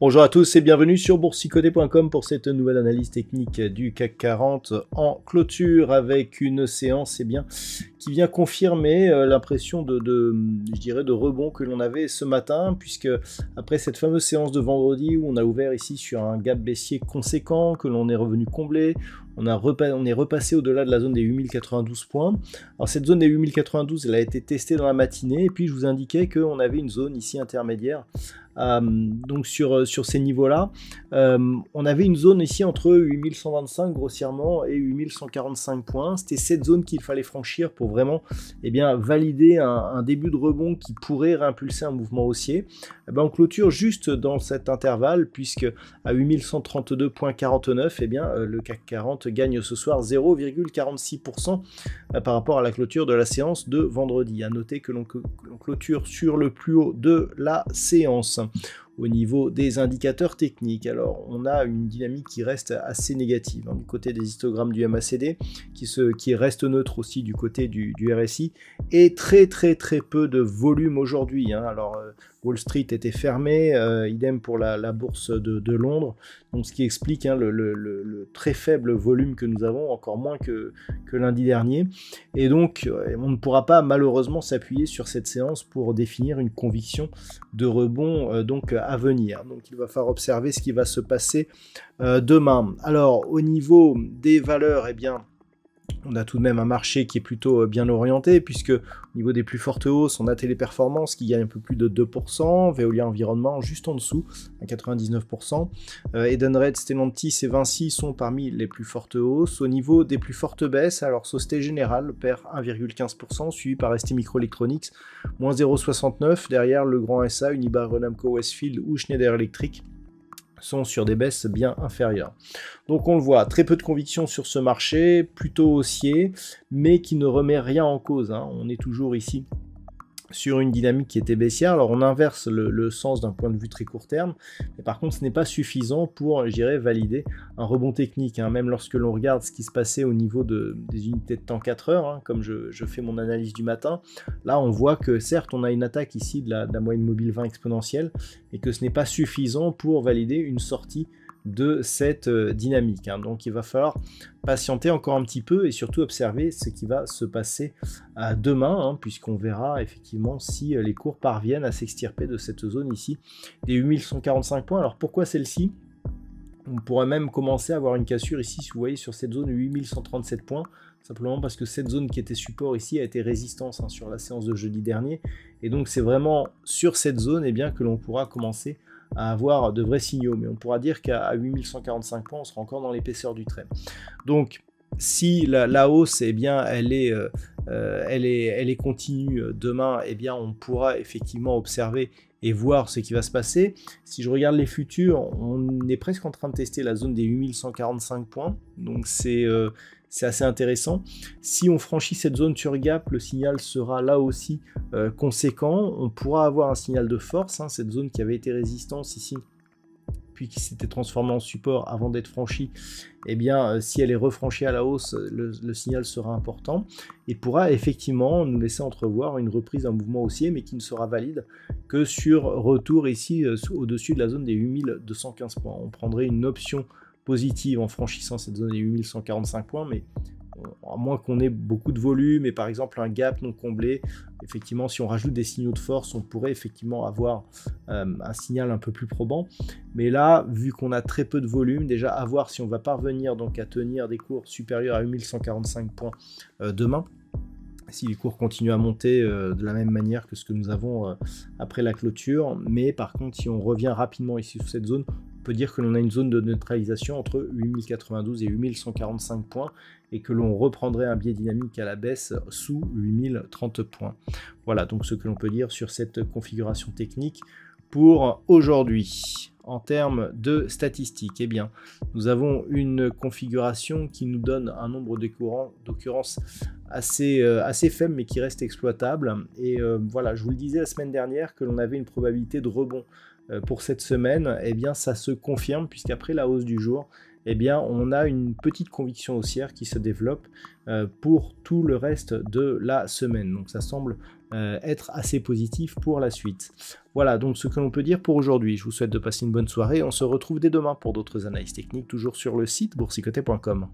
Bonjour à tous et bienvenue sur boursicoté.com pour cette nouvelle analyse technique du CAC 40 en clôture avec une séance qui vient confirmer l'impression je dirais de rebond que l'on avait ce matin, puisque après cette fameuse séance de vendredi où on a ouvert ici sur un gap baissier conséquent que l'on est revenu combler, on est repassé au-delà de la zone des 8092 points. Alors cette zone des 8092, elle a été testée dans la matinée, et puis je vous indiquais qu'on avait une zone ici intermédiaire. Donc sur ces niveaux-là, on avait une zone ici entre 8125 grossièrement et 8145 points. C'était cette zone qu'il fallait franchir pour vraiment valider un début de rebond qui pourrait réimpulser un mouvement haussier. On clôture juste dans cet intervalle, puisque à 8132,49, le CAC 40 gagne ce soir 0,46% par rapport à la clôture de la séance de vendredi. À noter que l'on clôture sur le plus haut de la séance. Au niveau des indicateurs techniques, alors on a une dynamique qui reste assez négative du côté des histogrammes du MACD, qui reste neutre aussi du côté du RSI, et très peu de volume aujourd'hui. Alors Wall Street était fermé, idem pour la bourse de Londres, donc ce qui explique le très faible volume que nous avons, encore moins que lundi dernier, et donc on ne pourra pas malheureusement s'appuyer sur cette séance pour définir une conviction de rebond donc à venir. Donc il va falloir observer ce qui va se passer demain. Alors au niveau des valeurs, on a tout de même un marché qui est plutôt bien orienté, puisque au niveau des plus fortes hausses, on a Téléperformance qui gagne un peu plus de 2%, Veolia Environnement juste en dessous, à 99%, Edenred, Stellantis et Vinci sont parmi les plus fortes hausses. Au niveau des plus fortes baisses, alors Société Générale perd 1,15%, suivi par ST Microelectronics, moins 0,69%, derrière le grand SA, Unibail Rodamco Westfield ou Schneider Electric sont sur des baisses bien inférieures. Donc on le voit, très peu de conviction sur ce marché, plutôt haussier, mais qui ne remet rien en cause. On est toujours ici sur une dynamique qui était baissière. Alors on inverse le sens d'un point de vue très court terme, mais par contre ce n'est pas suffisant pour, je dirais, valider un rebond technique. Même lorsque l'on regarde ce qui se passait au niveau des unités de temps 4 heures, comme je fais mon analyse du matin, là on voit que certes on a une attaque ici de la moyenne mobile 20 exponentielle, et que ce n'est pas suffisant pour valider une sortie de cette dynamique. Donc il va falloir patienter encore un petit peu et surtout observer ce qui va se passer demain, puisqu'on verra effectivement si les cours parviennent à s'extirper de cette zone ici des 8145 points. Alors pourquoi celle-ci? On pourrait même commencer à avoir une cassure ici, si vous voyez, sur cette zone 8137 points, simplement parce que cette zone qui était support ici a été résistance sur la séance de jeudi dernier, et donc c'est vraiment sur cette zone que l'on pourra commencer à avoir de vrais signaux, mais on pourra dire qu'à 8145 points, on sera encore dans l'épaisseur du trait. Donc, si la hausse, elle est continue demain, on pourra effectivement observer et voir ce qui va se passer. Si je regarde les futurs, on est presque en train de tester la zone des 8145 points, donc c'est assez intéressant. Si on franchit cette zone sur gap, le signal sera là aussi conséquent. On pourra avoir un signal de force, cette zone qui avait été résistance ici, puis qui s'était transformée en support avant d'être franchie. Si elle est refranchie à la hausse, le signal sera important et pourra effectivement nous laisser entrevoir une reprise d'un mouvement haussier, mais qui ne sera valide que sur retour ici au-dessus de la zone des 8215 points. On prendrait une option positive en franchissant cette zone des 8145 points, mais à moins qu'on ait beaucoup de volume et par exemple un gap non comblé, effectivement si on rajoute des signaux de force, on pourrait effectivement avoir un signal un peu plus probant. Mais là, vu qu'on a très peu de volume, déjà à voir si on va parvenir donc à tenir des cours supérieurs à 8145 points demain, si les cours continuent à monter de la même manière que ce que nous avons après la clôture. Mais par contre, si on revient rapidement ici sur cette zone, on peut dire que l'on a une zone de neutralisation entre 8092 et 8145 points, et que l'on reprendrait un biais dynamique à la baisse sous 8030 points. Voilà donc ce que l'on peut dire sur cette configuration technique pour aujourd'hui. en termes de statistiques? Eh bien, nous avons une configuration qui nous donne un nombre d'occurrences assez faible, mais qui reste exploitable. Et voilà, je vous le disais la semaine dernière que l'on avait une probabilité de rebond pour cette semaine. Eh bien, ça se confirme, puisqu'après la hausse du jour, eh bien, on a une petite conviction haussière qui se développe pour tout le reste de la semaine. Donc ça semble être assez positif pour la suite. Voilà donc ce que l'on peut dire pour aujourd'hui. Je vous souhaite de passer une bonne soirée. On se retrouve dès demain pour d'autres analyses techniques, toujours sur le site boursicoté.com.